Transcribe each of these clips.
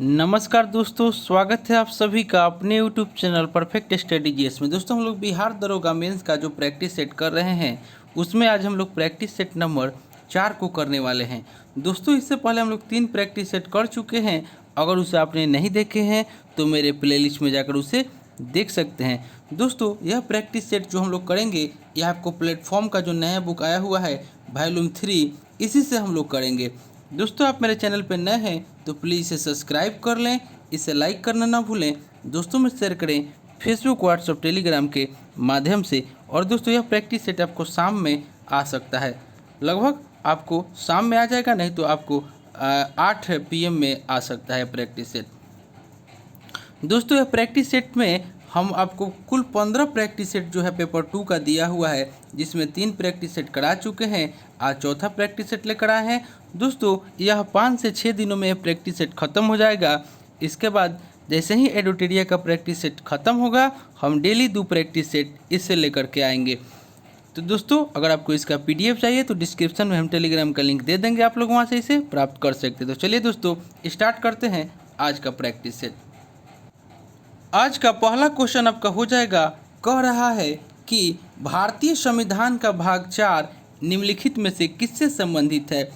नमस्कार दोस्तों, स्वागत है आप सभी का अपने YouTube channel perfect study GS में। दोस्तों, हम लोग बिहार दरोगा मेंस का जो प्रैक्टिस सेट कर रहे हैं उसमें आज हम लोग प्रैक्टिस सेट नंबर 4 को करने वाले हैं। दोस्तों, इससे पहले हम लोग 3 प्रैक्टिस सेट कर चुके हैं। अगर उसे आपने नहीं देखे हैं तो मेरे प्लेलिस्ट में जाकर उसे देख सकते हैं। दोस्तों, यह प्रैक्टिस सेट जो हम लोग करेंगे यह आपको प्लेटफॉर्म का जो नया बुक आया हुआ है वॉल्यूम 3 इसी से हम लोग करेंगे। दोस्तों, आप मेरे चैनल पर नए हैं तो प्लीज़ इसे सब्सक्राइब कर लें, इसे लाइक करना ना भूलें, दोस्तों में शेयर करें फेसबुक, व्हाट्सएप, टेलीग्राम के माध्यम से। और दोस्तों, यह प्रैक्टिस सेट आपको शाम में आ सकता है, लगभग आपको शाम में आ जाएगा, नहीं तो आपको 8 PM में आ सकता है प्रैक्टिस सेट। दोस्तों, यह प्रैक्टिस सेट में हम आपको कुल 15 प्रैक्टिस सेट जो है पेपर 2 का दिया हुआ है, जिसमें 3 प्रैक्टिस सेट करा चुके हैं। आज चौथा प्रैक्टिस सेट लेकर आए हैं। दोस्तों, यह 5 से 6 दिनों में यह प्रैक्टिस सेट खत्म हो जाएगा। इसके बाद जैसे ही एडोटेरिया का प्रैक्टिस सेट खत्म होगा, हम डेली 2 प्रैक्टिस सेट इससे लेकर के आएंगे। तो दोस्तों, अगर आपको इसका PDF चाहिए तो डिस्क्रिप्शन में हम टेलीग्राम का लिंक दे देंगे, आप लोग वहाँ से इसे प्राप्त कर सकते हैं। तो चलिए दोस्तों, स्टार्ट करते हैं आज का प्रैक्टिस सेट। आज का पहला क्वेश्चन आपका हो जाएगा, कह रहा है कि भारतीय संविधान का भाग 4 निम्नलिखित में से किससे संबंधित है।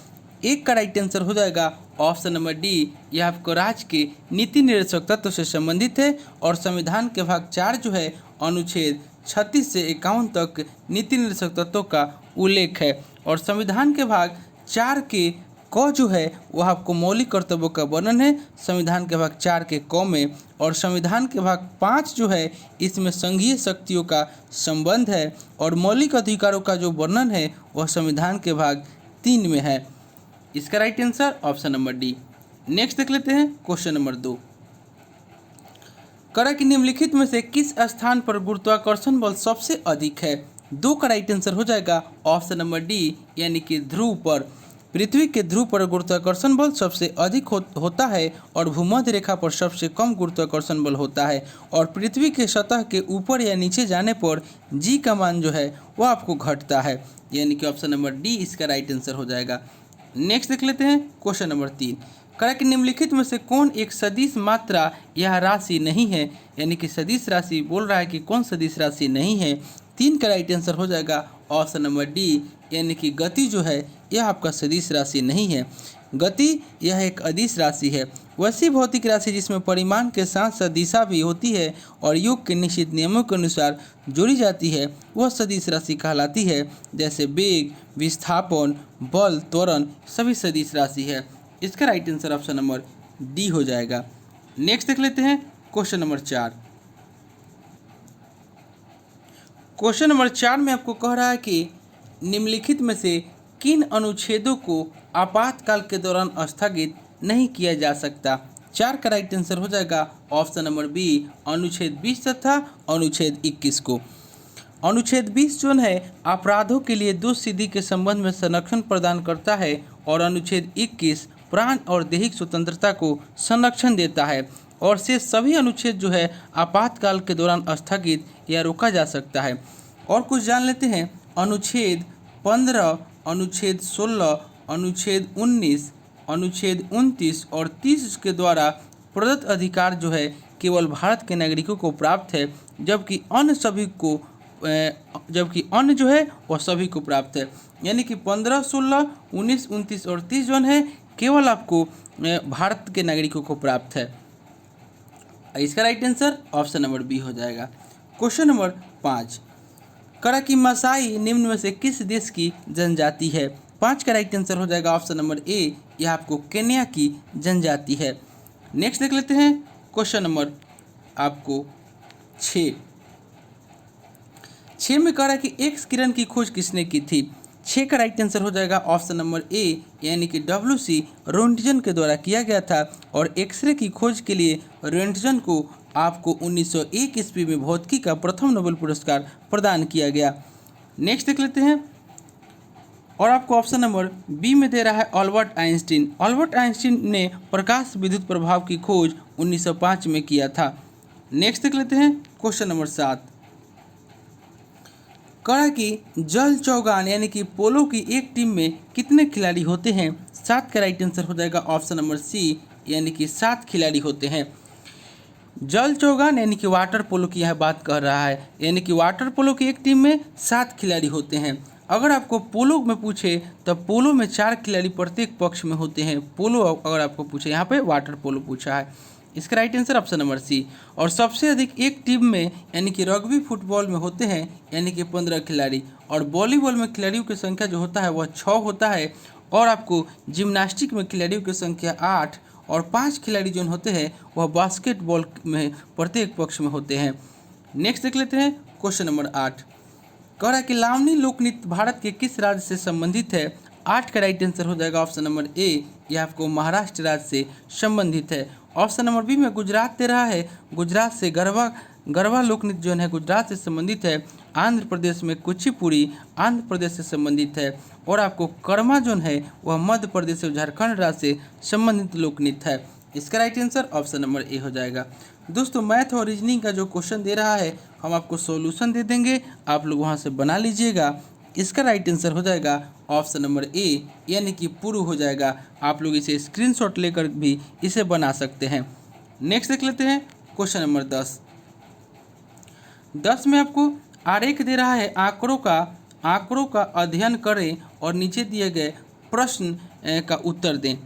एक का राइट आंसर हो जाएगा ऑप्शन नंबर डी, यह आपको राज्य के नीति निर्देशक तत्व से संबंधित है। और संविधान के भाग 4 जो है अनुच्छेद 36 से 51 तक नीति निर्देशक तत्वों का उल्लेख है। और संविधान के भाग 4 के क जो है वह आपको मौलिक कर्तव्यों का वर्णन है, संविधान के भाग 4 के क में। और संविधान के भाग 5 जो है इसमें संघीय शक्तियों का संबंध है। और मौलिक अधिकारों का जो वर्णन है वह संविधान के भाग 3 में है। इसका right answer option number D. Next देख लेते हैं क्वेश्चन नंबर 2। करा कि निम्नलिखित में से किस स्थान पर गुरुत्वाकर्षण बल सबसे अधिक है। 2 का राइट आंसर हो जाएगा ऑप्शन नंबर डी, यानी कि ध्रुव पर। पृथ्वी के ध्रुव पर गुरुत्वाकर्षण बल सबसे अधिक होता है और भूमध्य रेखा पर सबसे कम गुरुत्वाकर्षण बल होता है। और पृथ्वी के सतह के ऊपर या नीचे जाने पर जी का मान जो है वह आपको घटता है, यानी कि ऑप्शन नंबर डी इसका राइट आंसर हो जाएगा। नेक्स्ट देख लेते हैं क्वेश्चन नंबर 3। करा कि निम्नलिखित में से कौन एक सदिश मात्रा यह राशि नहीं है, यानी कि सदिश राशि बोल रहा है कि कौन सदिश राशि नहीं है। 3 का राइट आंसर हो जाएगा ऑप्शन नंबर डी, यानी कि गति जो है यह आपका सदिश राशि नहीं है। गति यह एक अदिश राशि है, वैसी भौतिक राशि जिसमें परिमाण के साथ साथ दिशा भी होती है और योग के निश्चित नियमों के अनुसार जोड़ी जाती है, वह सदिश राशि कहलाती है। जैसे वेग, विस्थापन, बल, त्वरण सभी सदिश राशि है। इसका right answer option number D हो जाएगा। नेक्स्ट देख लेते हैं क्वेश्चन नंबर 4। क्वेश्चन नंबर 4 में आपको कह रहा है कि निम्नलिखित में से किन अनुच्छेदों को आपातकाल के दौरान स्थगित नहीं किया जा सकता। 4 का राइट आंसर हो जाएगा ऑप्शन नंबर बी, अनुच्छेद 20 तथा अनुच्छेद 21 को। अनुच्छेद 20 जो है अपराधों के लिए दोष सिद्धि के संबंध में संरक्षण प्रदान करता है। और अनुच्छेद 21 प्राण और दैहिक स्वतंत्रता को संरक्षण देता है। और से सभी अनुच्छेद जो है आपातकाल के दौरान स्थगित या रोका जा सकता है। और कुछ जान लेते हैं। अनुच्छेद 15, अनुच्छेद 16, अनुच्छेद 19, अनुच्छेद 29 और 30 के द्वारा प्रदत्त अधिकार जो है केवल भारत के नागरिकों को प्राप्त है, जबकि अन्य जो है वह सभी को प्राप्त है। यानी कि 15, 16, 19, 29 और 30 जो है केवल आपको भारत के नागरिकों को प्राप्त है। इसका right answer option number B हो जाएगा। Question number 5। करा कि मसाई निम्न में से किस देश की जनजाति है। 5 का राइट आंसर हो जाएगा ऑप्शन नंबर ए, यह आपको केन्या की जनजाति है। नेक्स्ट देख लेते हैं क्वेश्चन नंबर आपको 6 में करा कि एक्स किरण की खोज किसने की थी। 6 का राइट आंसर हो जाएगा ऑप्शन नंबर ए, यानी कि WC रोंटजन के द्वारा किया गया था। और एक्सरे की खोज के लिए रोंटजन को आपको 1901 ईस्वी में भौतिकी का प्रथम नोबेल पुरस्कार प्रदान किया गया। नेक्स्ट देख लेते हैं। और आपको ऑप्शन नंबर बी में दे रहा है अल्बर्ट आइंस्टीन। अल्बर्ट आइंस्टीन ने प्रकाश विद्युत प्रभाव की खोज 1905 में किया था। नेक्स्ट देख लेते हैं क्वेश्चन नंबर 7। करा कि जल चौगान यानी कि पोलो की एक टीम में कितने खिलाड़ी होते हैं। 7 का राइट आंसर हो जाएगा ऑप्शन नंबर सी, यानी कि 7 खिलाड़ी होते हैं। जल चौगान यानी कि वाटर पोलो की यह बात कर रहा है, यानी कि वाटर पोलो की एक टीम में 7 खिलाड़ी होते हैं। अगर आपको पोलो में पूछे तो पोलो में 4 खिलाड़ी प्रत्येक पक्ष में होते हैं। पोलो अगर आपको पूछे, यहाँ पे वाटर पोलो पूछा है। इसका right answer option number C. और सबसे अधिक एक टीम में यानी कि रग्बी फुटबॉल में होते हैं यानी कि 15 खिलाड़ी, और वॉलीबॉल में खिलाड़ियों की संख्या जो होता है वह 6 होता है। और आपको जिम्नास्टिक में खिलाड़ियों की संख्या 8 और 5 खिलाड़ी जो होते हैं वह बास्केटबॉल में प्रत्येक पक्ष में होते हैं। नेक्स्ट देख लेते हैं क्वेश्चन नंबर 8। कह रहा है कि लावनी लोक नृत्य भारत के किस राज्य से संबंधित है। 8 का राइट आंसर हो जाएगा ऑप्शन नंबर ए, यह आपको महाराष्ट्र राज्य से संबंधित है। ऑप्शन नंबर बी में गुजरात दे रहा है, गुजरात से गरबा लोक नृत्य जो है गुजरात से संबंधित है। आंध्र प्रदेश में कुचिपुड़ी आंध्र प्रदेश से संबंधित है। और आपको कर्मा जो है वह मध्य प्रदेश और झारखंड राज्य से संबंधित लोक नृत्य है। इसका right answer option number A हो जाएगा। दोस्तों मैथ और रीजनिंग का जो क्वेश्चन दे रहा है हम आपको सॉल्यूशन दे देंगे, आप लोग वहां से बना लीजिएगा। इसका राइट आंसर हो जाएगा ऑप्शन नंबर ए, यानी कि पूर्व हो जाएगा। आप लोग इसे स्क्रीनशॉट लेकर भी इसे बना सकते हैं। नेक्स्ट देख लेते हैं क्वेश्चन नंबर 10। 10 में आपको आरेख दे रहा है आंकड़ों का अध्ययन करें और नीचे दिए गए प्रश्न का उत्तर दें।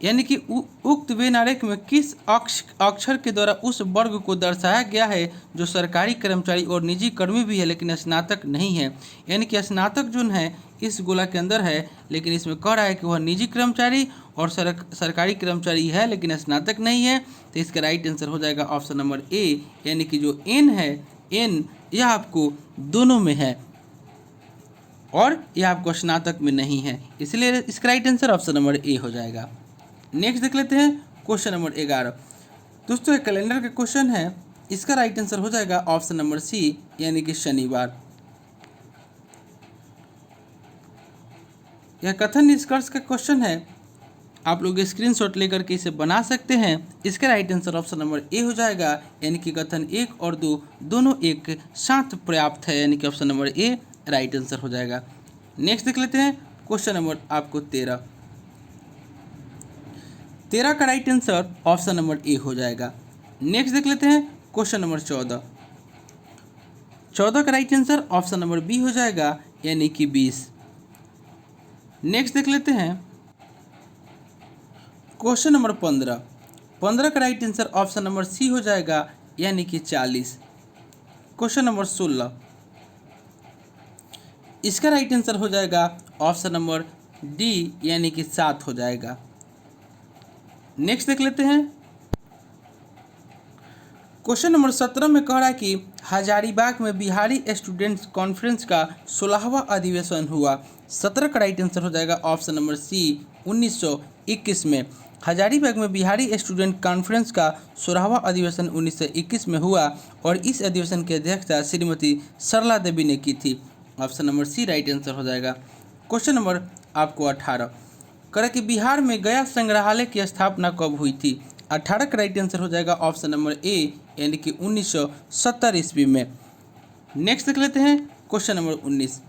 यानी कि उक्त वेन आरेख में किस अक्षर के द्वारा उस वर्ग को दर्शाया गया है जो सरकारी कर्मचारी और निजी कर्मी भी है लेकिन स्नातक नहीं है। यानी कि स्नातक जो है इस गोला के अंदर है, लेकिन इसमें कह रहा है कि वह निजी कर्मचारी और सरकारी कर्मचारी है लेकिन स्नातक नहीं है। तो इसका राइट आंसर हो जाएगा ऑप्शन नंबर ए, यानी कि जो एन है, एन यह आपको दोनों में है और यह आपको स्नातक में नहीं है, इसलिए इसका right answer option number A हो जाएगा। नेक्स्ट देख लेते हैं क्वेश्चन नंबर 11। दोस्तों एक कैलेंडर का क्वेश्चन है, इसका राइट आंसर हो जाएगा ऑप्शन नंबर सी, यानी कि शनिवार। यह कथन निष्कर्ष का क्वेश्चन है, आप लोग स्क्रीनशॉट लेकर के इसे बना सकते हैं। इसका right answer option number A हो जाएगा, यानी कि कथन 1 और 2 दोनों एक साथ पर्याप्त है, यानी कि ऑप्शन नंबर ए राइट आंसर हो जाएगा। नेक्स्ट देख लेते हैं क्वेश्चन नंबर आपको 13 का right answer option number A हो जाएगा। नेक्स्ट देख लेते हैं क्वेश्चन नंबर 14 का right answer option number B हो जाएगा, यानी कि 20। नेक्स्ट देख लेते हैं क्वेश्चन नंबर 15 का right answer option number C हो जाएगा, यानी कि 40। क्वेश्चन नंबर 16, इसका राइट आंसर हो जाएगा ऑप्शन नंबर डी, यानी कि 7 हो जाएगा। नेक्स्ट देख लेते हैं क्वेश्चन नंबर 17 में कह रहा है कि हजारीबाग में बिहारी स्टूडेंट्स कॉन्फ्रेंस का 16वां अधिवेशन हुआ। 17 का राइट आंसर हो जाएगा ऑप्शन नंबर सी, 1921 में। हजारीबाग में बिहारी स्टूडेंट कॉन्फ्रेंस का 16वां अधिवेशन 1921 में हुआ और इस अधिवेशन की अध्यक्षता श्रीमती सरला देवी ने की थी। Option number C right answer हो जाएगा। क्वेश्चन नंबर आपको 18 करें कि बिहार में गया संग्रहालय की स्थापना कब हुई थी। 18 का राइट आंसर हो जाएगा ऑप्शन नंबर ए, यानी कि 1970 ईस्वी में। नेक्स्ट देख लेते हैं क्वेश्चन नंबर 19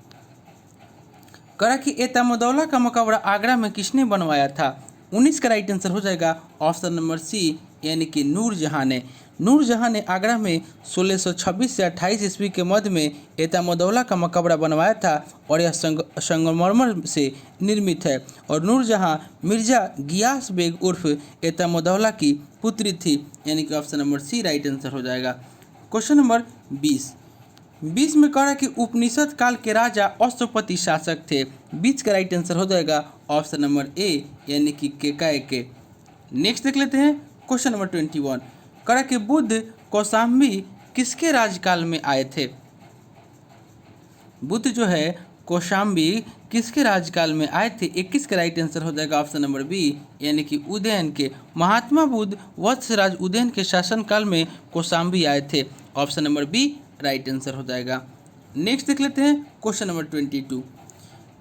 करा कि एतमदौला का मकबरा आगरा में किसने बनवाया था। 19 का राइट आंसर हो जाएगा ऑप्शन नंबर सी, यानी कि नूरजहां ने। नूरजहां ने आगरा में 1626 से 28 ईस्वी के मध्य में एतमदौला का मकबरा बनवाया था और यह संगमरमर से निर्मित है। और नूरजहां मिर्जा गियास बेग उर्फ एतमदौला की पुत्री थी, यानी कि option number C right answer हो जाएगा। क्वेश्चन नंबर 20 में कह रहा है कि उपनिषद काल के राजा अश्वपति शासक थे। 20 का राइट आंसर हो जाएगा ऑप्शन नंबर ए, यानी कि केकय के। नेक्स्ट देख लेते हैं क्वेश्चन नंबर 21 कह रहा है कि बुद्ध कौशाम्बी किसके राजकाल में आए थे। बुद्ध जो है कौशाम्बी किसके राजकाल में आए थे। 21 का राइट आंसर हो जाएगा ऑप्शन नंबर बी, यानी कि उदयन के। महात्मा बुद्ध वत्सराज उदयन के शासनकाल में कौशाम्बी आए थे। Option number B right answer हो जाएगा। नेक्स्ट देख लेते हैं क्वेश्चन नंबर 22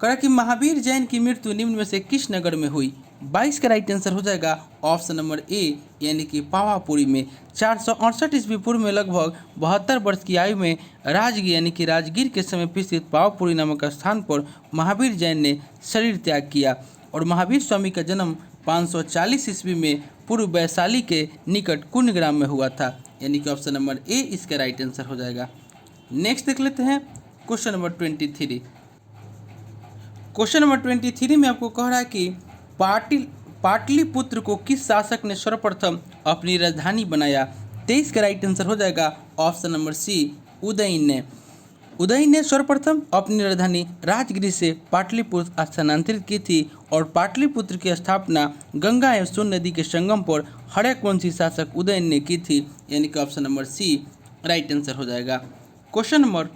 कहा कि महावीर जैन की मृत्यु निम्न में से किस नगर में हुई। 22 का राइट आंसर हो जाएगा ऑप्शन नंबर ए, यानी कि पावापुरी में। 468 ईस्वी पूर्व में लगभग 72 वर्ष की आयु में राजगीर यानी कि राजगीर के समीप स्थित पावापुरी नामक स्थान पर महावीर जैन ने शरीर त्याग किया। और महावीर स्वामी का जन्म 540 ईस्वी में पूर्व वैशाली के निकट कुंडग्राम में हुआ था, यानी कि ऑप्शन नंबर ए इसका राइट आंसर हो जाएगा। नेक्स्ट देख लेते हैं क्वेश्चन नंबर 23। क्वेश्चन नंबर 23 में आपको कह रहा है कि पाटलिपुत्र को किस शासक ने सर्वप्रथम अपनी राजधानी बनाया। 23 का राइट आंसर हो जाएगा ऑप्शन नंबर सी उदयन ने। उदयन ने सर्वप्रथम अपनी राजधानी राजगृह से पाटलिपुत्र स्थानांतरित की थी और पाटलिपुत्र की स्थापना गंगा एवं सोन नदी के संगम पर हड़कवंशी शासक उदयन ने की थी, यानी कि option number C right answer हो जाएगा। क्वेश्चन नंबर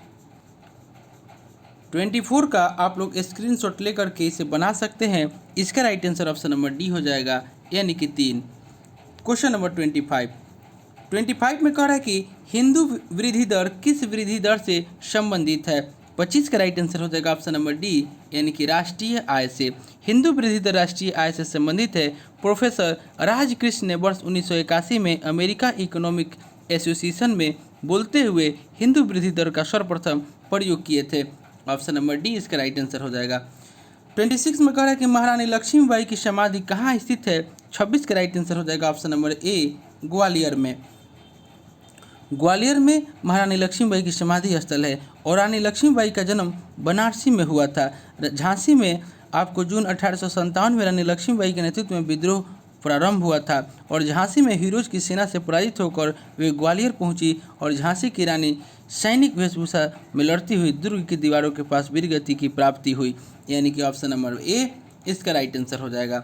24 का आप लोग स्क्रीनशॉट लेकर के इसे बना सकते हैं। इसका right answer option number D हो जाएगा, यानी कि 3। क्वेश्चन नंबर 25 में कह रहा है कि हिंदू वृद्धि दर किस वृद्धि दर से संबंधित है। 25 का राइट आंसर हो जाएगा ऑप्शन नंबर डी, यानी कि राष्ट्रीय आय से। हिंदू वृद्धि दर राष्ट्रीय आय से संबंधित है। प्रोफेसर राजकृष्ण ने वर्ष 1981 में अमेरिका इकोनॉमिक एसोसिएशन में बोलते हुए हिंदू वृद्धि दर का सर्वप्रथम प्रयोग किए थे। ऑप्शन नंबर डी इसका राइट आंसर हो जाएगा। 26 में कह रहा है कि महारानी लक्ष्मीबाई की समाधि कहाँ स्थित है। 26 का राइट आंसर हो जाएगा ऑप्शन नंबर ए ग्वालियर में। ग्वालियर में महारानी लक्ष्मीबाई की समाधि स्थल है और रानी लक्ष्मीबाई का जन्म बनारसी में हुआ था। झांसी में आपको जून 1857 में रानी लक्ष्मीबाई के नेतृत्व में विद्रोह प्रारंभ हुआ था और झांसी में हीरोज की सेना से पराजित होकर वे ग्वालियर पहुंची और झांसी की रानी सैनिक वेशभूषा में लड़ती हुई दुर्ग की दीवारों के पास वीरगति की प्राप्ति हुई, यानी कि ऑप्शन नंबर ए इसका राइट आंसर हो जाएगा।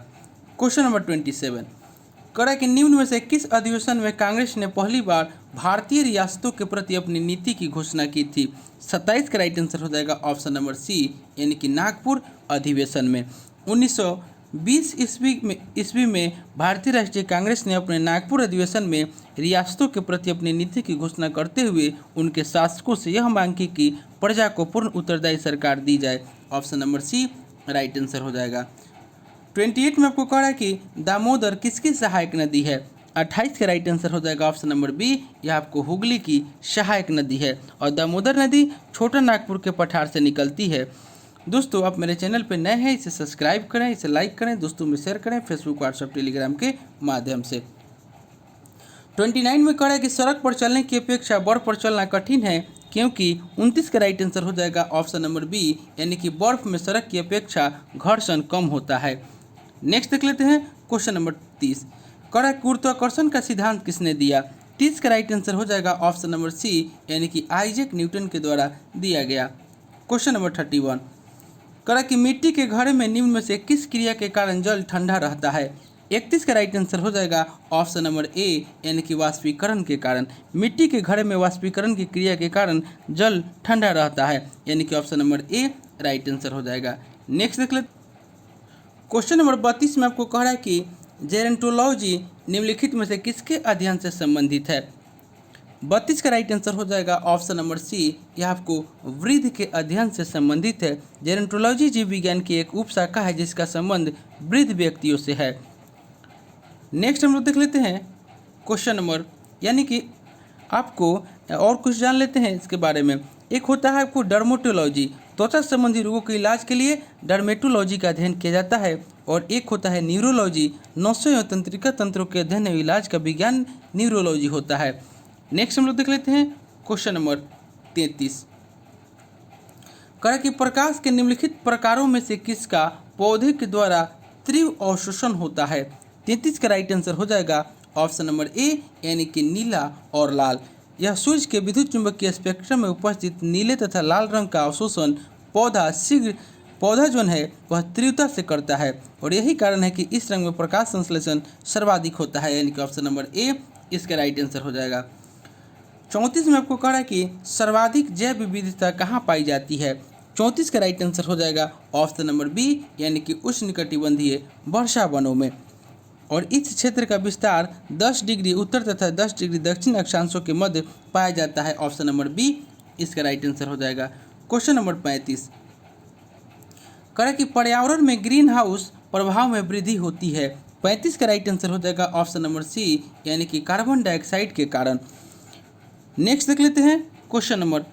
क्वेश्चन नंबर 27 करा कि निम्न में से किस अधिवेशन में कांग्रेस ने पहली बार भारतीय रियासतों के प्रति अपनी नीति की घोषणा की थी। 27 का राइट आंसर हो जाएगा ऑप्शन नंबर सी, यानी कि नागपुर अधिवेशन में। 1920 ईस्वी में भारतीय राष्ट्रीय कांग्रेस ने अपने नागपुर अधिवेशन में रियासतों के प्रति अपनी नीति की घोषणा करते हुए उनके शासकों से यह मांग की कि प्रजा को पूर्ण उत्तरदायी सरकार दी जाए। Option number C right answer हो जाएगा। 28 में आपको कह रहा है कि दामोदर किसकी सहायक नदी है। 28 का राइट आंसर हो जाएगा ऑप्शन नंबर बी, यह आपको हुगली की सहायक नदी है और दामोदर नदी छोटा नागपुर के पठार से निकलती है। दोस्तों आप मेरे चैनल पर नए हैं, इसे सब्सक्राइब करें, इसे लाइक करें, दोस्तों में शेयर करें फेसबुक व्हाट्सएप टेलीग्राम के माध्यम से। 29 में कह रहा है कि सड़क पर चलने की अपेक्षा बर्फ पर चलना कठिन है क्योंकि 29 का राइट आंसर हो जाएगा ऑप्शन नंबर बी, यानी कि बर्फ में सड़क की अपेक्षा घर्षण कम होता है। नेक्स्ट देख लेते हैं क्वेश्चन नंबर 30 कह रहा है गुरुत्वाकर्षण का सिद्धांत किसने दिया। 30 का राइट आंसर हो जाएगा ऑप्शन नंबर सी, यानी कि आइजैक न्यूटन के द्वारा दिया गया। क्वेश्चन नंबर 31 कह रहा है कि मिट्टी के घड़े में निम्न में से किस क्रिया के कारण जल ठंडा रहता है। 31 का राइट आंसर हो जाएगा ऑप्शन नंबर ए, यानी कि वाष्पीकरण के कारण। मिट्टी के घड़े में वाष्पीकरण की क्रिया के कारण जल ठंडा रहता है, यानी कि ऑप्शन नंबर ए राइट आंसर हो जाएगा। नेक्स्ट देख लेते क्वेश्चन नंबर 32 में आपको कह रहा है कि जेरेंटोलॉजी निम्नलिखित में से किसके अध्ययन से संबंधित है। 32 का राइट आंसर हो जाएगा ऑप्शन नंबर सी, यह आपको वृद्ध के अध्ययन से संबंधित है। जेरेंटोलॉजी जीव विज्ञान की एक उपशाखा है जिसका संबंध वृद्ध व्यक्तियों से है। नेक्स्ट हम लोग देख लेते हैं क्वेश्चन नंबर, यानी कि आपको और कुछ जान लेते हैं इसके बारे में। एक होता है आपको डर्मेटोलॉजी, त्वचा संबंधी रोगों के इलाज के लिए डर्मेटोलॉजी का अध्ययन किया जाता है, और एक होता है न्यूरोलॉजी, नसों एवं तंत्रिका तंत्रों के अध्ययन एवं इलाज का विज्ञान न्यूरोलॉजी होता है। नेक्स्ट हम लोग देख लेते हैं क्वेश्चन नंबर 33 कह कि प्रकाश के निम्नलिखित प्रकारों में से किसका पौधे के द्वारा तीव्र अवशोषण होता है। 33 का राइट आंसर हो जाएगा ऑप्शन नंबर ए, यानी कि नीला और लाल। यह सूर्य के विद्युत चुंबकीय स्पेक्ट्रम में उपस्थित नीले तथा लाल रंग का अवशोषण पौधा जो है वह तीव्रता से करता है, और यही कारण है कि इस रंग में प्रकाश संश्लेषण सर्वाधिक होता है, यानी कि ऑप्शन नंबर ए इसका राइट आंसर हो जाएगा। 34 में आपको कह रहा है कि सर्वाधिक जैव विविधता कहाँ पाई जाती है। 34 का राइट आंसर हो जाएगा ऑप्शन नंबर बी, यानी कि उष्णकटिबंधीय वर्षा वनों में, और इस क्षेत्र का विस्तार 10 डिग्री उत्तर तथा 10 डिग्री दक्षिण अक्षांशों के मध्य पाया जाता है। ऑप्शन नंबर बी इसका राइट आंसर हो जाएगा। क्वेश्चन नंबर 35 कह कि पर्यावरण में ग्रीन हाउस प्रभाव में वृद्धि होती है। 35 का राइट आंसर हो जाएगा ऑप्शन नंबर सी, यानी कि कार्बन डाइऑक्साइड के कारण। नेक्स्ट देख लेते हैं क्वेश्चन नंबर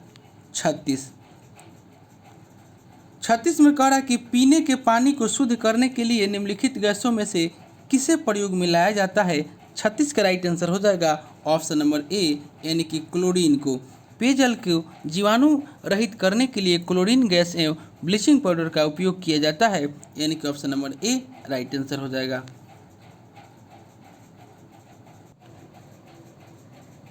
36 में कह रहा है कि पीने के पानी को शुद्ध करने के लिए निम्नलिखित गैसों में से किसे प्रयोग में लाया जाता है? 36 का राइट आंसर हो जाएगा ऑप्शन नंबर ए यानी कि क्लोरीन को। पेयजल को जीवाणु रहित करने के लिए क्लोरीन गैस एवं ब्लीचिंग पाउडर का उपयोग किया जाता है, यानी कि ऑप्शन नंबर ए राइट आंसर हो जाएगा।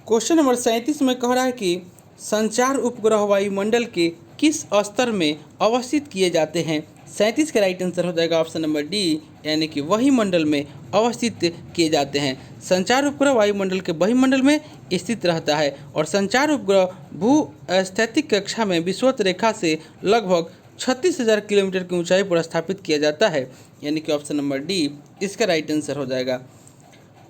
क्वेश्चन नंबर 37 में कह रहा है कि संचार उपग्रह वायुमंडल के किस स्तर में अवस्थित किए जाते हैं? 37 का राइट आंसर हो जाएगा ऑप्शन नंबर डी यानी कि वहीमंडल में अवस्थित किए जाते हैं। संचार उपग्रह वायुमंडल के वहीमंडल में स्थित रहता है और संचार उपग्रह भू-स्थैतिक कक्षा में विषुवत रेखा से लगभग 36,000 किलोमीटर की ऊंचाई पर स्थापित किया जाता है, यानी कि ऑप्शन नंबर डी इसका राइट आंसर हो जाएगा।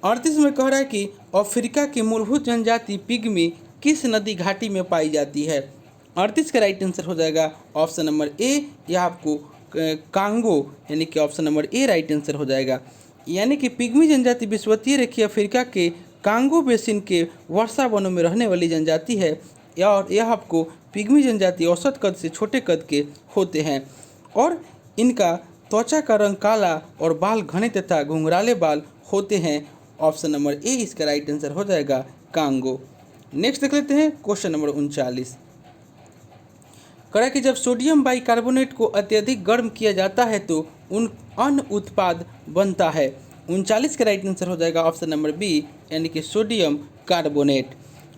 38 में कह रहा है कि अफ्रीका की मूलभूत जनजाति पिग्मी किस नदी घाटी में पाई जाती है? 38 का राइट आंसर हो जाएगा ऑप्शन नंबर ए, यह आपको कांगो यानी कि ऑप्शन नंबर ए राइट आंसर हो जाएगा। यानी कि पिग्मी जनजाति विषुवतीय रेखीय अफ्रीका के कांगो बेसिन के वर्षा वनों में रहने वाली जनजाति है और यह आपको पिग्मी जनजाति औसत कद से छोटे कद के होते हैं और इनका त्वचा का रंग काला और बाल घने तथा घुंघराले बाल होते हैं। ऑप्शन नंबर ए इसका राइट आंसर हो जाएगा कांगो। नेक्स्ट देख लेते हैं क्वेश्चन नंबर 39। कह कि जब सोडियम बाइकार्बोनेट को अत्यधिक गर्म किया जाता है तो अन्य उत्पाद बनता है। 39 का राइट आंसर हो जाएगा ऑप्शन नंबर बी यानी कि सोडियम कार्बोनेट।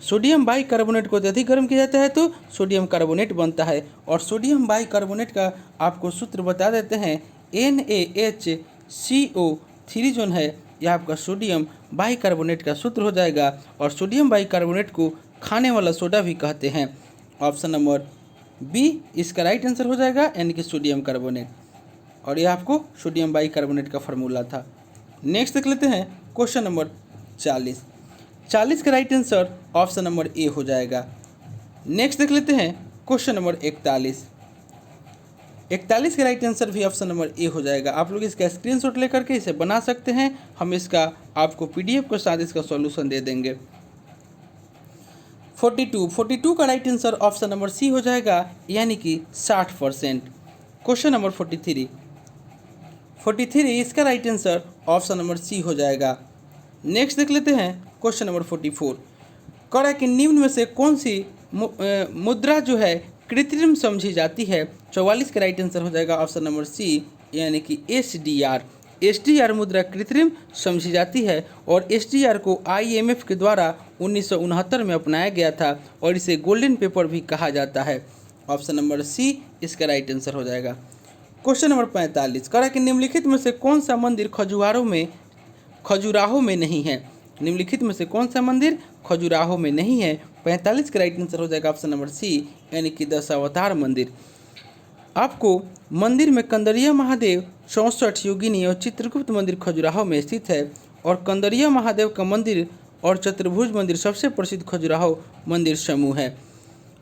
सोडियम बाइकार्बोनेट को अत्यधिक गर्म किया जाता है तो सोडियम कार्बोनेट बनता है और सोडियम बाइकार्बोनेट का आपको सूत्र बता देते हैं। NaHCO3 जो है यह आपका सोडियम बाइकार्बोनेट का सूत्र हो जाएगा और सोडियम बाइकार्बोनेट को खाने वाला सोडा भी कहते हैं। ऑप्शन नंबर बी इसका राइट आंसर हो जाएगा यानी कि सोडियम कार्बोनेट और यह आपको सोडियम बाइकार्बोनेट का फार्मूला था। नेक्स्ट देख लेते हैं क्वेश्चन नंबर 40। 40 का right answer option number A हो जाएगा। नेक्स्ट देख लेते हैं क्वेश्चन नंबर 41। 41 का राइट आंसर भी ऑप्शन नंबर ए हो जाएगा। आप लोग इसका स्क्रीनशॉट लेकर के इसे बना सकते हैं, हम इसका आपको PDF के साथ इसका सॉल्यूशन दे देंगे। 42 का right answer option number C हो जाएगा यानी कि 60%। क्वेश्चन नंबर 43 इसका right answer option number C हो जाएगा। नेक्स्ट देख लेते हैं क्वेश्चन नंबर 44। कह रहा है कि निम्न में से कौन सी मुद्रा जो है कृत्रिम समझी जाती है? 44 का राइट आंसर हो जाएगा ऑप्शन नंबर सी यानी कि SDR मुद्रा कृत्रिम समझी जाती है और SDR को IMF के द्वारा 1969 में अपनाया गया था और इसे गोल्डन पेपर भी कहा जाता है। ऑप्शन नंबर सी इसका राइट आंसर हो जाएगा। क्वेश्चन नंबर 45 कह रहा है कि निम्नलिखित में से कौन सा मंदिर खजुराहो में नहीं है? निम्नलिखित में से कौन सा मंदिर खजुराहो में नहीं है? 45 का राइट आंसर हो जाएगा ऑप्शन नंबर सी यानी कि दशावतार मंदिर। आपको मंदिर में कंदरिया महादेव, 64 योगिनी और चित्रगुप्त मंदिर खजुराहो में स्थित है और कंदरिया महादेव का मंदिर और चतुर्भुज मंदिर सबसे प्रसिद्ध खजुराहो मंदिर समूह है।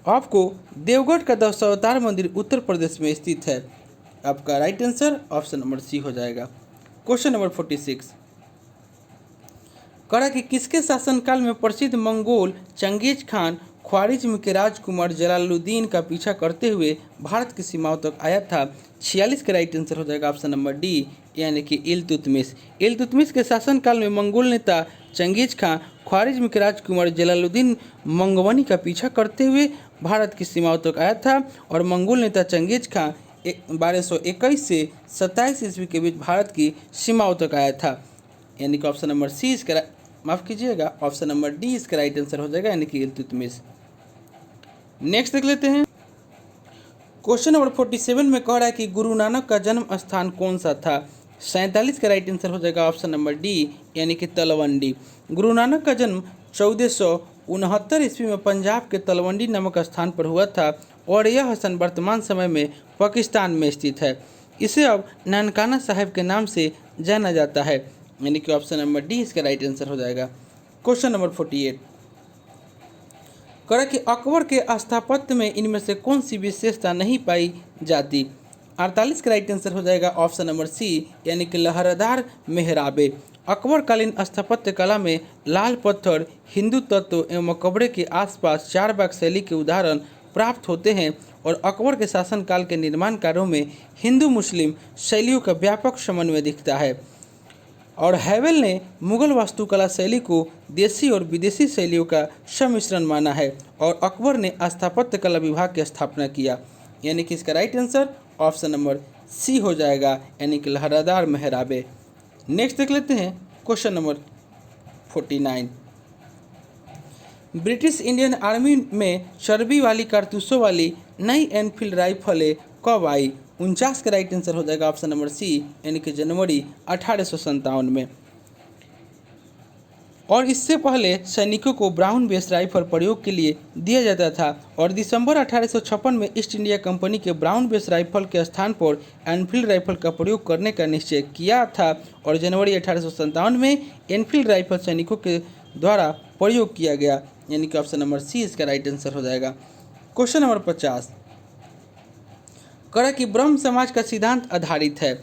आपको देवगढ़ का दशावतार मंदिर उत्तर प्रदेश में स्थित है। आपका right answer option number C हो जाएगा। क्वेश्चन नंबर 46 कहा कि किसके शासनकाल में प्रसिद्ध मंगोल चंगेज खान ख्वारिज्म के राजकुमार जलालुद्दीन का पीछा करते हुए भारत की सीमाओं तक आया था? 46 का राइट आंसर हो जाएगा ऑप्शन नंबर डी यानी कि इल्तुतमिश के शासनकाल में मंगोल नेता चंगेज खान ख्वारिज्म के राजकुमार जलालुद्दीन मंगवनी का पीछा करते हुए भारत की सीमाओं तक आया था और मंगोल नेता चंगेज खान 1221 से 27 ईस्वी के बीच भारत की सीमाओं तक आया था, यानी कि ऑप्शन नंबर सी इसका माफ़ कीजिएगा ऑप्शन नंबर डी इसका राइट आंसर हो जाएगा यानी कि इल्तुतमिश। नेक्स्ट देख लेते हैं क्वेश्चन नंबर 47 में कह रहा है कि गुरु नानक का जन्म स्थान कौन सा था? 47 का राइट आंसर हो जाएगा ऑप्शन नंबर डी यानी कि तलवंडी। गुरु नानक का जन्म 1469 ईस्वी में पंजाब के तलवंडी नामक स्थान पर हुआ था और यह स्थान वर्तमान समय में पाकिस्तान में स्थित है। इसे अब नानकाना साहिब के नाम से जाना जाता है, यानी कि ऑप्शन नंबर डी इसका राइट आंसर हो जाएगा। क्वेश्चन नंबर 48 कह कि अकबर के स्थापत्य में इनमें से कौन सी विशेषता नहीं पाई जाती? 48 का राइट आंसर हो जाएगा ऑप्शन नंबर सी यानी कि लहरदार मेहराबे। अकबरकालीन स्थापत्य कला में लाल पत्थर, हिंदू तत्व एवं मकबरे के आसपास चारबाग शैली के उदाहरण प्राप्त होते हैं और अकबर के शासनकाल के निर्माण कार्यों में हिंदू मुस्लिम शैलियों का व्यापक समन्वय दिखता है। और हैवेल ने मुगल वास्तुकला शैली को देसी और विदेशी शैलियों का सम्मिश्रण माना है और अकबर ने स्थापत्य कला विभाग की स्थापना किया। यानी कि इसका right answer option number C हो जाएगा, यानी कि लहरादार मेहराबे। नेक्स्ट देख लेते हैं question number 49। British Indian army में चर्बी वाली कारतूसों वाली नई एनफील्ड राइफलें कब आई? 49 का राइट आंसर हो जाएगा ऑप्शन नंबर सी, यानी कि जनवरी 1857 में। और इससे पहले सैनिकों को ब्राउन बेस राइफल प्रयोग के लिए दिया जाता था और दिसंबर 1856 में ईस्ट इंडिया कंपनी के ब्राउन बेस राइफल के स्थान पर एनफील्ड राइफल का प्रयोग करने का निश्चय किया था और जनवरी 1857 में एनफील्ड राइफल सैनिकों के द्वारा प्रयोग किया गया, यानी कि ऑप्शन नंबर सी इसका राइट आंसर हो जाएगा। क्वेश्चन नंबर 50 करा कि ब्रह्म समाज का सिद्धांत आधारित है।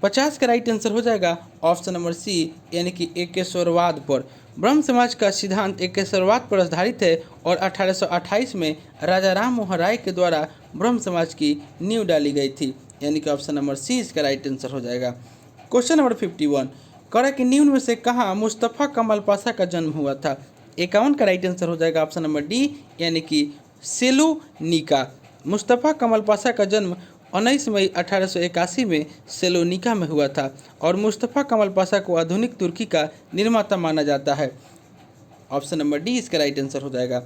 50 का राइट आंसर हो जाएगा ऑप्शन नंबर सी, यानी कि एकेश्वरवाद पर। ब्रह्म समाज का सिद्धांत एकेश्वरवाद पर आधारित है और 1828 में राजा राम मोहन राय के द्वारा ब्रह्म समाज की नींव डाली गई थी, यानी कि ऑप्शन नंबर सी इसका राइट आंसर हो जाएगा। क्वेश्चन नंबर 51 करा कि निम्न में से कहाँ मुस्तफ़ा कमाल पाशा का जन्म हुआ था? 51 का राइट आंसर हो जाएगा ऑप्शन नंबर डी, यानी कि सेलोनिका। मुस्तफ़ा कमाल पाशा का जन्म 19 मई 1881 में सेलोनिका में हुआ था और मुस्तफ़ा कमाल पाशा को आधुनिक तुर्की का निर्माता माना जाता है। ऑप्शन नंबर डी इसका राइट आंसर हो जाएगा।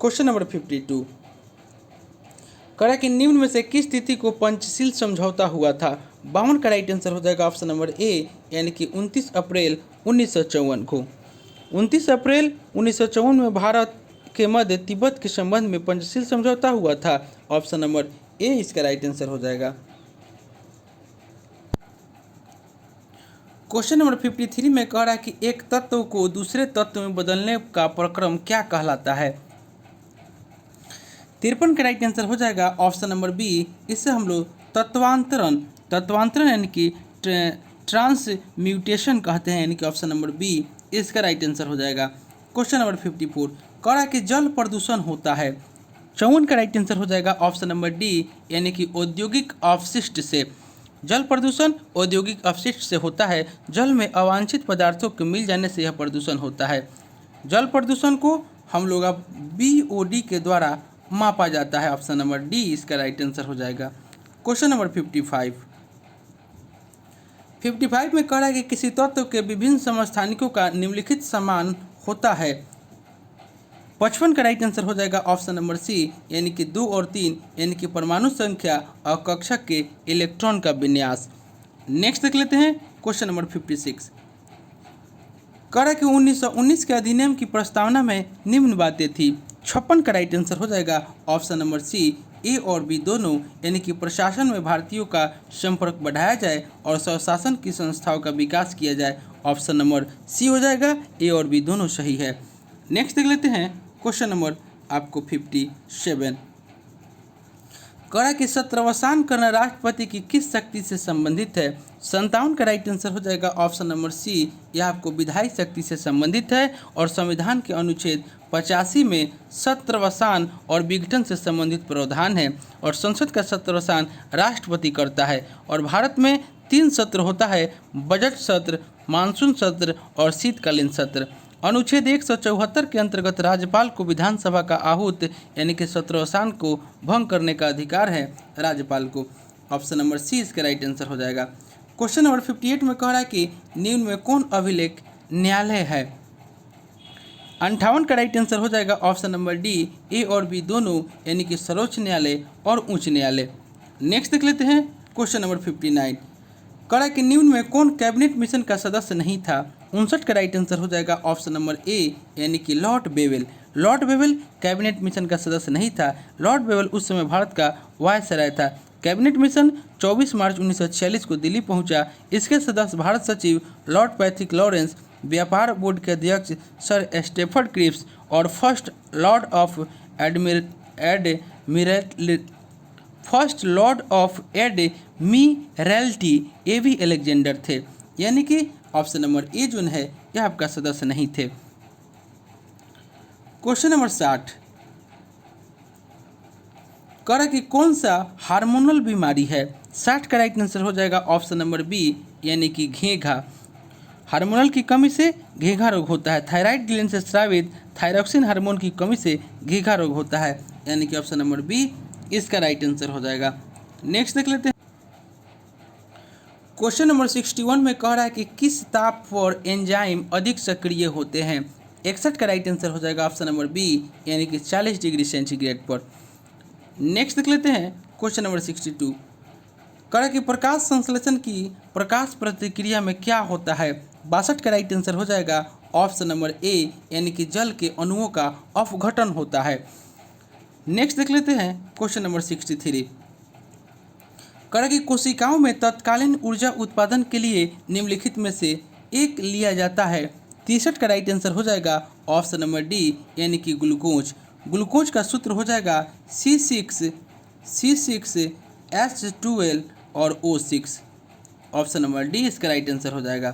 क्वेश्चन नंबर 52 करा कि निम्न में से किस तिथि को पंचशील समझौता हुआ था? 52 का राइट आंसर हो जाएगा ऑप्शन नंबर ए, यानी कि 29 अप्रैल 1954 को। 29 अप्रैल 1954 में भारत के मध्य तिब्बत के संबंध में पंचशील समझौता हुआ था। ऑप्शन नंबर ए इसका राइट आंसर हो जाएगा। क्वेश्चन नंबर 53 में कह रहा है कि एक तत्व को दूसरे तत्व में बदलने का प्रक्रम क्या कहलाता है? 53 का राइट आंसर हो जाएगा ऑप्शन नंबर बी, इससे हम लोग तत्वांतरण यानी कि ट्रांसम्यूटेशन कहते हैं, यानी कि ऑप्शन नंबर बी इसका राइट आंसर हो जाएगा। क्वेश्चन नंबर 54 कह रहा है कि जल प्रदूषण होता है। 54 का राइट आंसर हो जाएगा ऑप्शन नंबर डी, यानी कि औद्योगिक अपशिष्ट से। जल प्रदूषण औद्योगिक अपशिष्ट से होता है। जल में अवांछित पदार्थों के मिल जाने से यह प्रदूषण होता है। जल प्रदूषण को हम लोग अब BOD के द्वारा मापा जाता है। ऑप्शन नंबर डी इसका राइट आंसर हो जाएगा। क्वेश्चन नंबर 55 में कह रहा है कि किसी तत्व के विभिन्न समस्थानिकों का निम्नलिखित समान होता है। 55 का राइट आंसर हो जाएगा ऑप्शन नंबर सी, यानी कि 2 और 3, यानी कि परमाणु संख्या और कक्षक के इलेक्ट्रॉन का विन्यास। नेक्स्ट देख लेते हैं क्वेश्चन नंबर 56 कह रहा है कि 1919 के अधिनियम की प्रस्तावना में निम्न बातें थी। 56 का राइट आंसर हो जाएगा ऑप्शन नंबर सी, ए और बी दोनों, यानी कि प्रशासन में भारतीयों का संपर्क बढ़ाया जाए और स्वशासन की संस्थाओं का विकास किया जाए। ऑप्शन नंबर सी हो जाएगा, ए और बी दोनों सही है। नेक्स्ट देख लेते हैं क्वेश्चन नंबर आपको 57 करा कि सत्रावसान करना राष्ट्रपति की किस शक्ति से संबंधित है? 57 का राइट आंसर हो जाएगा ऑप्शन नंबर सी, यह आपको विधायी शक्ति से संबंधित है और संविधान के अनुच्छेद 85 में सत्रावसान और विघटन से संबंधित प्रावधान है और संसद का सत्रावसान राष्ट्रपति करता है और भारत में 3 सत्र होता है, बजट सत्र, मानसून सत्र और शीतकालीन सत्र। अनुच्छेद 174 के अंतर्गत राज्यपाल को विधानसभा का आहूत यानी कि सत्रावसान को भंग करने का अधिकार है राज्यपाल को। ऑप्शन नंबर सी इसका राइट आंसर हो जाएगा। क्वेश्चन नंबर 58 में कह रहा है कि निम्न में कौन अभिलेख न्यायालय है? 58 का राइट आंसर हो जाएगा ऑप्शन नंबर डी, ए और बी दोनों, यानी कि सर्वोच्च न्यायालय और उच्च न्यायालय। नेक्स्ट देख लेते हैं क्वेश्चन नंबर 59 कह रहा है कि निम्न में कौन कैबिनेट मिशन का सदस्य नहीं था? 59 का राइट आंसर हो जाएगा ऑप्शन नंबर ए, यानी कि Lord Wavell. Lord Wavell cabinet mission का सदस्य नहीं था। लॉर्ड बेवेल उस समय भारत का वायसराय था। कैबिनेट मिशन 24 मार्च 1946 को दिल्ली पहुंचा। इसके सदस्य भारत सचिव लॉर्ड पैट्रिक लॉरेंस, व्यापार बोर्ड के अध्यक्ष सर स्टेफर्ड क्रिप्स और first Lord of Admiralty A.V. Alexander थे, यानी कि ऑप्शन नंबर ए जो है यह आपका सदस्य नहीं थे। क्वेश्चन नंबर 60 कह रहा कि कौन सा हार्मोनल बीमारी है? 60 का राइट आंसर हो जाएगा ऑप्शन नंबर बी, यानी कि घेघा। हार्मोनल की कमी से घेघा रोग होता है। थायराइड ग्लैंड से स्रावित थायरॉक्सिन हार्मोन की कमी से घेघा रोग होता है, यानी कि ऑप्शन नंबर बी इसका राइट आंसर हो जाएगा। नेक्स्ट देख लेते हैं। क्वेश्चन नंबर 61 में कह रहा है कि किस ताप पर एंजाइम अधिक सक्रिय होते हैं। 61 का राइट आंसर हो जाएगा ऑप्शन नंबर बी, यानी कि 40 डिग्री सेंटीग्रेड पर। नेक्स्ट देख लेते हैं क्वेश्चन नंबर 62। कह रहा है कि प्रकाश संश्लेषण की प्रकाश प्रतिक्रिया में क्या होता है। 62 का राइट आंसर हो जाएगा ऑप्शन नंबर ए, यानी कि जल के अणुओं का अपघटन होता है। नेक्स्ट देख लेते हैं क्वेश्चन नंबर 63। कह रहा है कि कोशिकाओं में तत्कालीन ऊर्जा उत्पादन के लिए निम्नलिखित में से एक लिया जाता है। 63 का राइट आंसर हो जाएगा ऑप्शन नंबर डी, यानी कि ग्लूकोज। ग्लूकोज का सूत्र हो जाएगा C6H12 और O6। ऑप्शन नंबर डी इसका राइट आंसर हो जाएगा।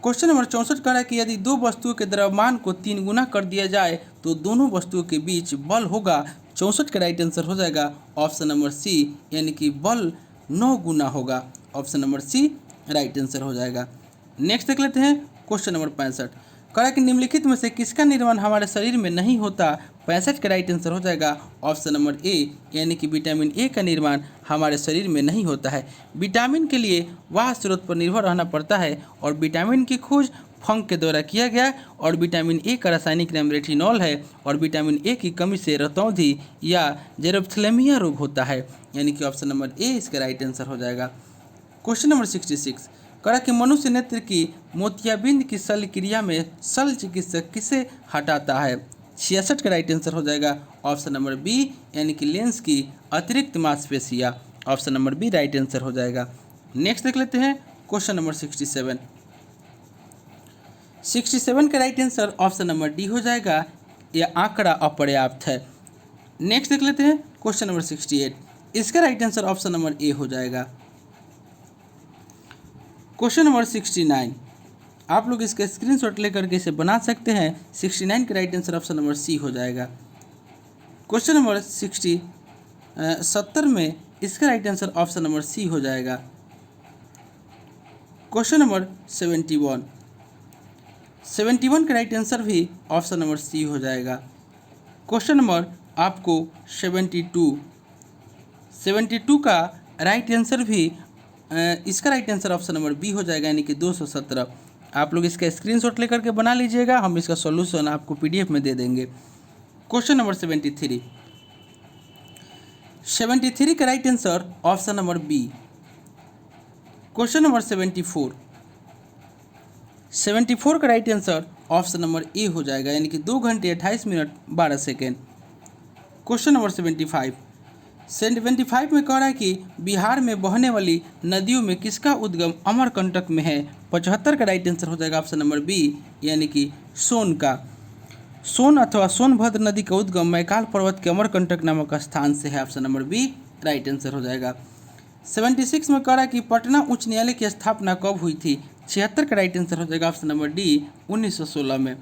क्वेश्चन नंबर 64 कह रहा है कि यदि दो वस्तुओं के द्रव्यमान को 3 गुना कर दिया जाए तो दोनों वस्तुओं के बीच बल होगा। 64 का राइट आंसर हो जाएगा ऑप्शन नंबर सी, यानी कि बल 9 गुना होगा। Option number C right answer हो जाएगा। नेक्स्ट देख लेते हैं क्वेश्चन नंबर 65। कह रहा है कि निम्नलिखित में से किसका निर्माण हमारे शरीर में नहीं होता। 65 का राइट आंसर हो जाएगा ऑप्शन नंबर ए, यानी कि विटामिन ए का निर्माण हमारे शरीर में नहीं होता है। विटामिन के लिए वह स्रोत पर निर्भर रहना पड़ता है और विटामिन की खोज फंक के द्वारा किया गया और विटामिन ए का रासायनिक नाम रेटिनॉल है और विटामिन ए की कमी से रतौंधी या जेरोप्थेल्मिया रोग होता है, यानी कि ऑप्शन नंबर ए इसका राइट आंसर हो जाएगा। क्वेश्चन नंबर 66 करा कि मनुष्य नेत्र की मोतियाबिंद की शल्य क्रिया में शल्य चिकित्सक किसे हटाता है। 66 का राइट आंसर हो जाएगा ऑप्शन नंबर बी, यानी कि लेंस की अतिरिक्त मांसपेशियां। Option number B right answer हो जाएगा। नेक्स्ट देख लेते हैं क्वेश्चन नंबर 67। 67 का right answer option number D हो जाएगा, यह आंकड़ा अपर्याप्त है। नेक्स्ट देख लेते हैं क्वेश्चन नंबर 68। इसका right answer option number A हो जाएगा। क्वेश्चन नंबर 69 आप लोग इसका स्क्रीनशॉट लेकर के इसे बना सकते हैं। 69 का right answer option number C हो जाएगा। क्वेश्चन नंबर 70 में इसका right answer option number C हो जाएगा। क्वेश्चन नंबर 71 का राइट आंसर भी ऑप्शन नंबर सी हो जाएगा। क्वेश्चन नंबर आपको 72 का राइट आंसर भी इसका right answer option number B हो जाएगा, यानी कि 217। आप लोग इसका स्क्रीनशॉट लेकर के बना लीजिएगा, हम इसका सॉल्यूशन आपको पीडीएफ में दे देंगे। क्वेश्चन नंबर 73 का right answer option number B. Question number 74 का right answer option number A हो जाएगा, यानी कि 2 घंटे 28 मिनट 12 सेकेंड। क्वेश्चन नंबर 75 में कह रहा है कि बिहार में बहने वाली नदियों में किसका उद्गम अमरकंटक में है। 75 का राइट आंसर हो जाएगा ऑप्शन नंबर बी, यानी कि सोन का। सोन अथवा सोनभद्र नदी का उद्गम मैकाल पर्वत के अमरकंटक नामक स्थान से है। Option number B right answer हो जाएगा। 76 में कह रहा है कि पटना उच्च न्यायालय की स्थापना कब हुई थी। 76 का राइट आंसर हो जाएगा ऑप्शन नंबर डी 1916 में।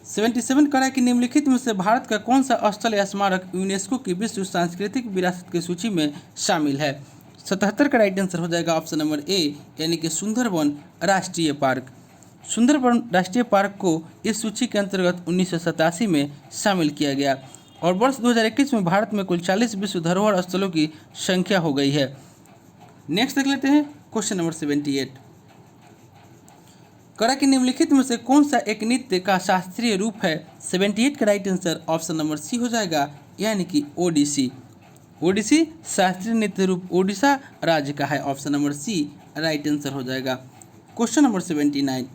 77 कह रहा है कि निम्नलिखित में से भारत का कौन सा स्थल या स्मारक यूनेस्को की विश्व सांस्कृतिक विरासत की सूची में शामिल है। 77 का राइट आंसर हो जाएगा ऑप्शन नंबर ए, यानी कि सुंदरवन राष्ट्रीय पार्क। सुंदरवन राष्ट्रीय पार्क को इस सूची के अंतर्गत 1987 में शामिल किया गया और वर्ष 2021 में भारत में कुल 40 विश्व धरोहर स्थलों की संख्या हो गई है। नेक्स्ट देख लेते हैं क्वेश्चन नंबर 78। करा कि निम्नलिखित में से कौन सा एक नृत्य का शास्त्रीय रूप है। 78 का right answer option number C हो जाएगा, यानी कि ओडिसी। ओडिसी शास्त्रीय नृत्य रूप ओडिशा राज्य का है। Option number C right answer हो जाएगा। क्वेश्चन नंबर 79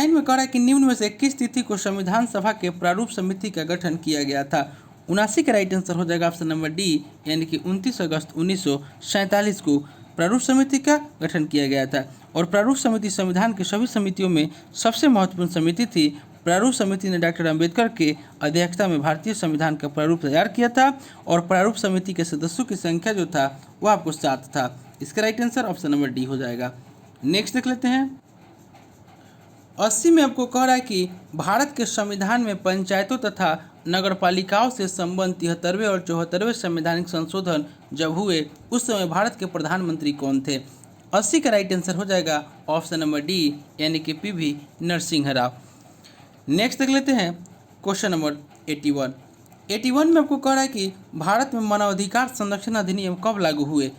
में कह रहा है कि निम्न में से किस तिथि को संविधान सभा के प्रारूप समिति का गठन किया गया था। 79 का राइट आंसर हो जाएगा ऑप्शन नंबर डी, यानी कि 29 अगस्त 1947 को प्रारूप समिति का गठन किया गया था और प्रारूप समिति संविधान की सभी समितियों में सबसे महत्वपूर्ण समिति थी। प्रारूप समिति ने डॉक्टर अंबेडकर के अध्यक्षता में भारतीय संविधान का प्रारूप तैयार किया था और प्रारूप समिति के सदस्यों की संख्या जो था वह आपको 7 था। इसका right answer option number D हो जाएगा। नेक्स्ट देख लेते हैं। 80 में आपको कह रहा है कि भारत के संविधान में पंचायतों तथा नगरपालिकाओं से संबंध 73वें और 74वें संवैधानिक संशोधन जब हुए उस समय भारत के प्रधानमंत्री कौन थे। 80 का राइट आंसर हो जाएगा ऑप्शन नंबर डी यानी कि पीवी नरसिंह राव। नेक्स्ट देख लेते हैं क्वेश्चन नंबर 81। 81 में आपको कह रहा है कि भारत में मानवाधिकार संरक्षण अधिनियम कब लागू हुए।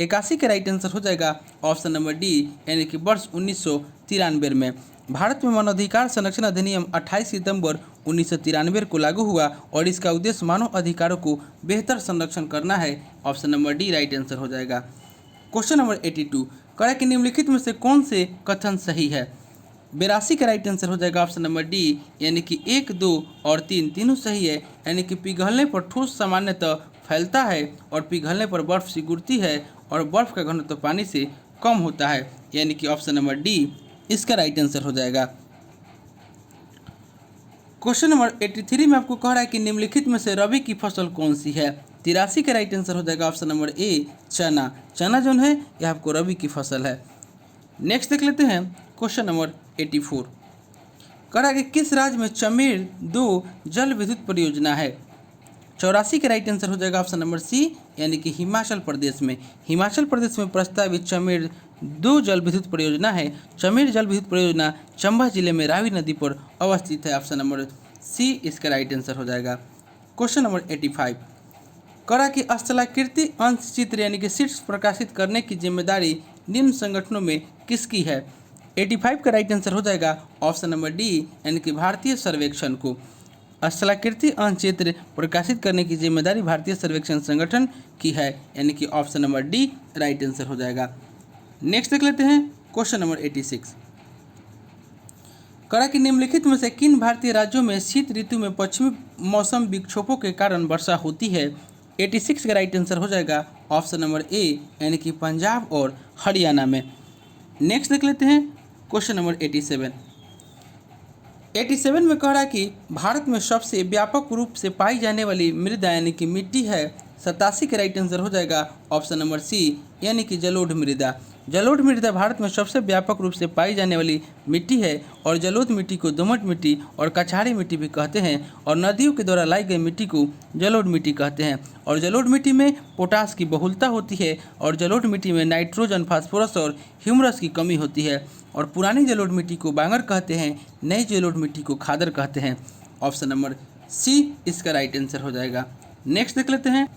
81 का राइट आंसर हो जाएगा ऑप्शन नंबर डी यानी कि वर्ष 1993 में। भारत में मानवाधिकार संरक्षण अधिनियम 28 सितंबर 1993 को लागू हुआ और इसका उद्देश्य मानव अधिकारों को बेहतर संरक्षण करना है। Option number D right answer हो जाएगा। क्वेश्चन नंबर 82 कह रहा है कि निम्नलिखित में से कौन से कथन सही है। 82 का राइट आंसर हो जाएगा ऑप्शन नंबर डी यानी कि 1, 2 और 3 तीनों सही है। यानी कि पिघलने पर ठोस सामान्यतः फैलता है और पिघलने पर बर्फ सिकुड़ती है और बर्फ का घनत्व पानी से कम होता है। यानी कि ऑप्शन नंबर डी इसका राइट आंसर हो जाएगा। क्वेश्चन नंबर 83 में आपको कह रहा है कि निम्नलिखित में से रबी की फसल कौन सी है। 83 का राइट आंसर हो जाएगा ऑप्शन नंबर ए चना। चना जो है यह आपको रबी की फसल है। नेक्स्ट देख लेते हैं क्वेश्चन नंबर 84। कह रहा है कि किस राज्य में चमेर 2 जल विद्युत परियोजना है। 84 का राइट आंसर हो जाएगा ऑप्शन नंबर सी यानी कि हिमाचल प्रदेश में। हिमाचल प्रदेश में प्रस्तावित चमेर 2 जल विद्युत परियोजना है। चमेर जल विद्युत परियोजना चंबा जिले में रावी नदी पर अवस्थित है। ऑप्शन नंबर सी इसका राइट आंसर हो जाएगा। क्वेश्चन नंबर 85 करा कि स्थलाकृति अंश चित्र यानी कि शीट्स प्रकाशित करने की जिम्मेदारी निम्न संगठनों में किसकी है। 85 का राइट आंसर हो जाएगा ऑप्शन नंबर डी यानी कि भारतीय सर्वेक्षण को। स्थलाकृति अंश चित्र प्रकाशित करने की जिम्मेदारी भारतीय सर्वेक्षण संगठन की है। यानी कि option number D right answer हो जाएगा। नेक्स्ट देख लेते हैं क्वेश्चन नंबर 86। करा कि निम्नलिखित में से किन भारतीय राज्यों में शीत ऋतु में पश्चिमी मौसम विक्षोभों के कारण वर्षा होती है। 86 का राइट आंसर हो जाएगा ऑप्शन नंबर ए यानी कि पंजाब और हरियाणा में। नेक्स्ट देख लेते हैं क्वेश्चन नंबर 87। 87 में कह रहा है कि भारत में सबसे व्यापक रूप से पाई जाने वाली मृदा यानी कि मिट्टी है। 87 का राइट आंसर हो जाएगा ऑप्शन नंबर सी यानी कि जलोढ़ मृदा। जलोढ़ मृदा भारत में सबसे व्यापक रूप से पाई जाने वाली मिट्टी है और जलोढ़ मिट्टी को दोमट मिट्टी और कछाड़ी मिट्टी भी कहते हैं और नदियों के द्वारा लाई गई मिट्टी को जलोढ़ मिट्टी कहते हैं। और जलोढ़ मिट्टी में पोटास की बहुलता होती है और जलोढ़ मिट्टी में नाइट्रोजन, फास्फोरस और ह्यूमरस की कमी होती है। और पुरानी जलोढ़ मिट्टी को बांगर कहते हैं, नई जलोढ़ मिट्टी को खादर कहते हैं। ऑप्शन नंबर सी इसका राइट आंसर हो जाएगा। नेक्स्ट देख लेते हैं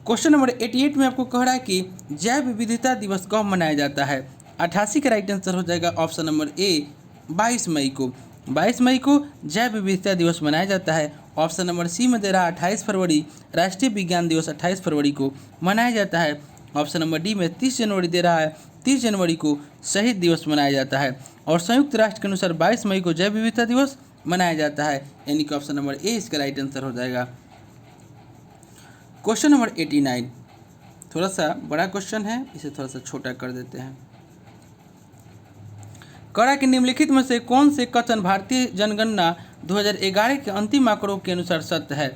क्वेश्चन नंबर 88 में आपको कह रहा है कि जैव विविधता दिवस कब मनाया जाता है। 88 का राइट आंसर हो जाएगा ऑप्शन नंबर ए 22 मई को। 22 मई को जैव विविधता दिवस मनाया जाता है। ऑप्शन नंबर सी में दे रहा है 28 फरवरी। राष्ट्रीय विज्ञान दिवस 28 फरवरी को मनाया जाता है। ऑप्शन नंबर डी में 30 जनवरी दे रहा है। 30 जनवरी को शहीद दिवस मनाया जाता है। और संयुक्त राष्ट्र के अनुसार 22 मई को जैव विविधता दिवस मनाया जाता है। यानी कि ऑप्शन नंबर ए इसका राइट आंसर हो जाएगा। क्वेश्चन नंबर 89 थोड़ा सा बड़ा क्वेश्चन है, इसे थोड़ा सा छोटा कर देते हैं। करा कि निम्नलिखित में से कौन से कथन भारतीय जनगणना 2011 के अंतिम आंकड़ों के अनुसार सत्य है।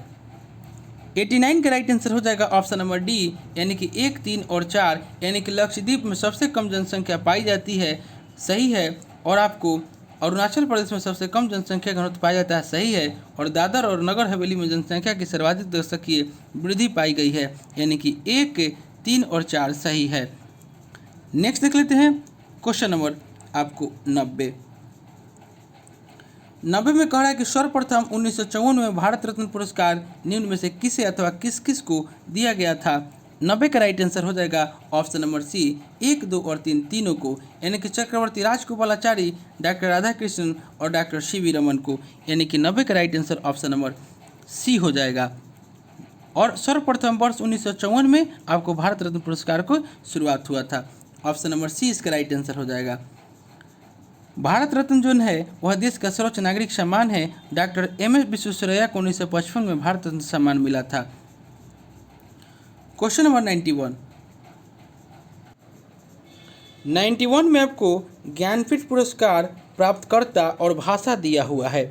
89 का राइट आंसर हो जाएगा ऑप्शन नंबर डी यानी कि 1, 3 और 4 यानी कि लक्षद्वीप में सबसे कम जनसंख्या पाई जाती है, सही है। और आपको अरुणाचल प्रदेश में सबसे कम जनसंख्या घनत्व पाया जाता है, सही है। और दादर और नगर हवेली में जनसंख्या की सर्वाधिक दशकीय वृद्धि पाई गई है। यानी कि 1, 3 और 4 सही है। नेक्स्ट देख लेते हैं क्वेश्चन नंबर आपको 90 में कह रहा है कि सर्वप्रथम 1954 में भारत रत्न पुरस्कार निम्न में से किसे अथवा किस किस को दिया गया था। 90 का राइट आंसर हो जाएगा ऑप्शन नंबर सी 1, 2 और 3 तीनों को। यानी कि चक्रवर्ती राजगोपालाचारी, डॉक्टर राधाकृष्णन और डॉक्टर सी.वी. रमन को। यानी कि 90 का right answer option number C हो जाएगा। और सर्वप्रथम वर्ष 1954 में आपको भारत रत्न पुरस्कार को शुरुआत हुआ था। ऑप्शन नंबर सी इसका राइट आंसर हो जाएगा। भारत रत्न जो है वह देश का सर्वोच्च नागरिक सम्मान है। Doctor MS. विश्वेश्वरैया को 1955 में भारत रत्न सम्मान मिला था। क्वेश्चन नंबर 91 में आपको ज्ञानपीठ पुरस्कार प्राप्तकर्ता और भाषा दिया हुआ है।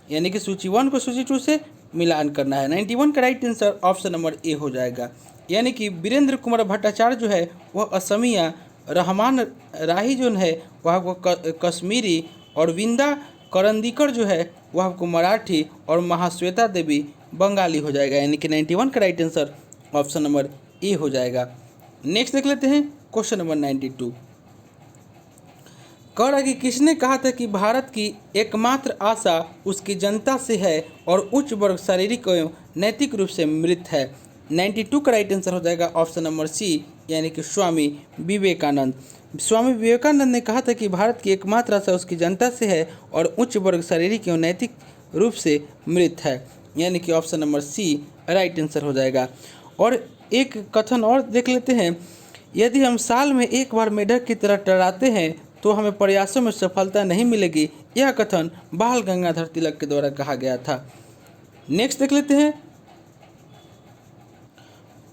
यानी कि सूची 1 को सूची 2 से मिलान करना है। 91 का right answer option number A हो जाएगा। यानी कि वीरेंद्र कुमार भट्टाचार्य जो है वह असमिया, रहमान राही जो है वह आपको कश्मीरी और विंदा करंदीकर जो है वह आपको मराठी और महाश्वेता देवी बंगाली हो जाएगा। यानी कि 91 का right answer option number A हो जाएगा। नेक्स्ट देख लेते हैं क्वेश्चन नंबर 92 कह रहा है कि किसने कहा था कि भारत की एकमात्र आशा उसकी जनता से है और उच्च वर्ग शारीरिक एवं नैतिक रूप से मृत है। 92 का राइट आंसर हो जाएगा ऑप्शन नंबर सी, यानी कि स्वामी विवेकानंद। स्वामी विवेकानंद ने कहा था कि भारत की एकमात्र आशा उसकी जनता से है और उच्च वर्ग शारीरिक एवं नैतिक रूप से मृत है, यानी कि option number C right answer हो जाएगा। और एक कथन और देख लेते हैं, यदि हम साल में एक बार मेढक की तरह टर्राते हैं तो हमें प्रयासों में सफलता नहीं मिलेगी। यह कथन बाल गंगाधर तिलक के द्वारा कहा गया था। नेक्स्ट देख लेते हैं,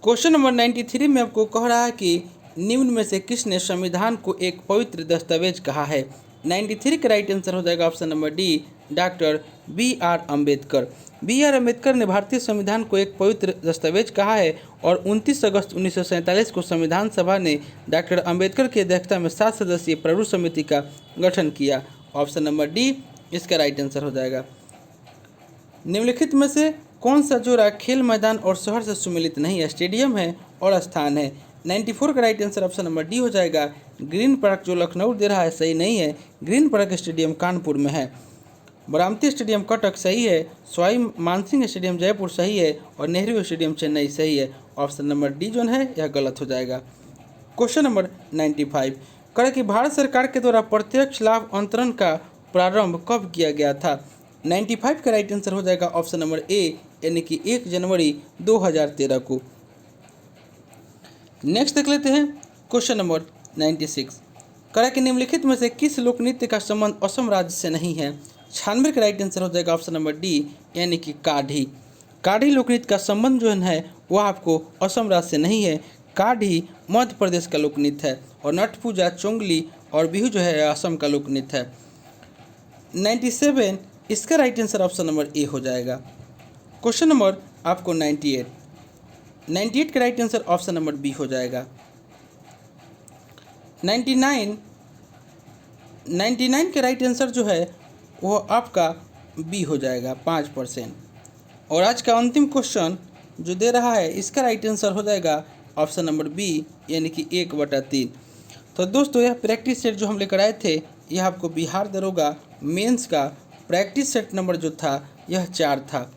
क्वेश्चन नंबर 93 में आपको कह रहा है कि निम्न में से किसने संविधान को एक पवित्र दस्तावेज कहा है। 93 का राइट आंसर हो जाएगा option number D, doctor B.R. Ambedkar. B.R. Ambedkar ने भारतीय संविधान को एक पवित्र दस्तावेज कहा है और 29 अगस्त 1947 को संविधान सभा ने डॉक्टर अम्बेडकर की अध्यक्षता में 7 सदस्यीय प्रारूप समिति का गठन किया। ऑप्शन नंबर डी इसका राइट आंसर हो जाएगा। निम्नलिखित में से कौन सा जोड़ा खेल मैदान और शहर से सुमिलित नहीं है, स्टेडियम है और स्थान है। 94 का right answer option number D हो जाएगा। ग्रीन पार्क जो लखनऊ दे रहा है सही नहीं है, ग्रीन पार्क स्टेडियम कानपुर में है। बरामती स्टेडियम कटक सही है, सवाई मानसिंह स्टेडियम जयपुर सही है और नेहरू स्टेडियम चेन्नई सही है। ऑप्शन नंबर डी जो है यह गलत हो जाएगा। क्वेश्चन नंबर 95 करें कि भारत सरकार के द्वारा प्रत्यक्ष लाभ अंतरण का प्रारंभ कब किया गया था। 95 का राइट आंसर हो जाएगा ऑप्शन नंबर ए, यानी कि 1 जनवरी 2013 को। नेक्स्ट देख लेते हैं क्वेश्चन नंबर 96 करें कि निम्नलिखित में से किस लोक नृत्य का संबंध असम राज्य से नहीं है। 96 का राइट आंसर हो जाएगा ऑप्शन नंबर डी, यानी कि काढ़ी। काढ़ी लोक नृत्य का संबंध जो है वह आपको असम राज्य से नहीं है। काढ़ी मध्य प्रदेश का लोक नृत्य है और नट पूजा, चोंगली और बिहू जो है असम का लोक नृत्य है। 97 इसका right answer option number A हो जाएगा। क्वेश्चन नंबर आपको 98 का right answer option number B हो जाएगा। 99 के राइट आंसर जो है वो आपका बी हो जाएगा 5%। और आज का अंतिम क्वेश्चन जो दे रहा है इसका राइट आंसर हो जाएगा ऑप्शन नंबर बी, यानी कि 1/3। तो दोस्तों यह प्रैक्टिस सेट जो हम लेकर आए थे यह आपको बिहार दरोगा मेंस का प्रैक्टिस सेट नंबर जो था यह 4 था।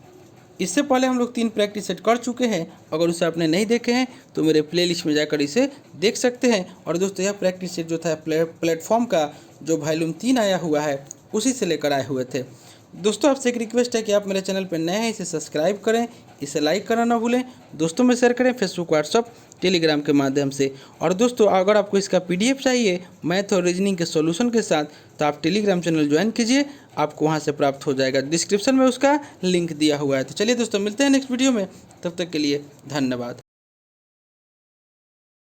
इससे पहले हम लोग 3 प्रैक्टिस सेट कर चुके हैं। अगर उसे आपने नहीं देखे हैं तो मेरे प्लेलिस्ट में जाकर इसे देख सकते हैं। और दोस्तों यह प्रैक्टिस सेट जो था प्लेटफॉर्म का जो वॉल्यूम 3 आया हुआ है उसी से लेकर आए हुए थे। दोस्तों आपसे एक रिक्वेस्ट है कि आप मेरे चैनल पर नए हैं इसे सब्सक्राइब करें, इसे लाइक करना ना भूलें, दोस्तों में शेयर करें फेसबुक, व्हाट्सअप, टेलीग्राम के माध्यम से। और दोस्तों अगर आपको इसका PDF चाहिए मैथ और रीजनिंग के सॉल्यूशन के साथ तो आप टेलीग्राम चैनल ज्वाइन कीजिए, आपको वहां से प्राप्त हो जाएगा। डिस्क्रिप्शन में उसका लिंक दिया हुआ है। तो चलिए दोस्तों मिलते हैं नेक्स्ट वीडियो में, तब तक के लिए धन्यवाद।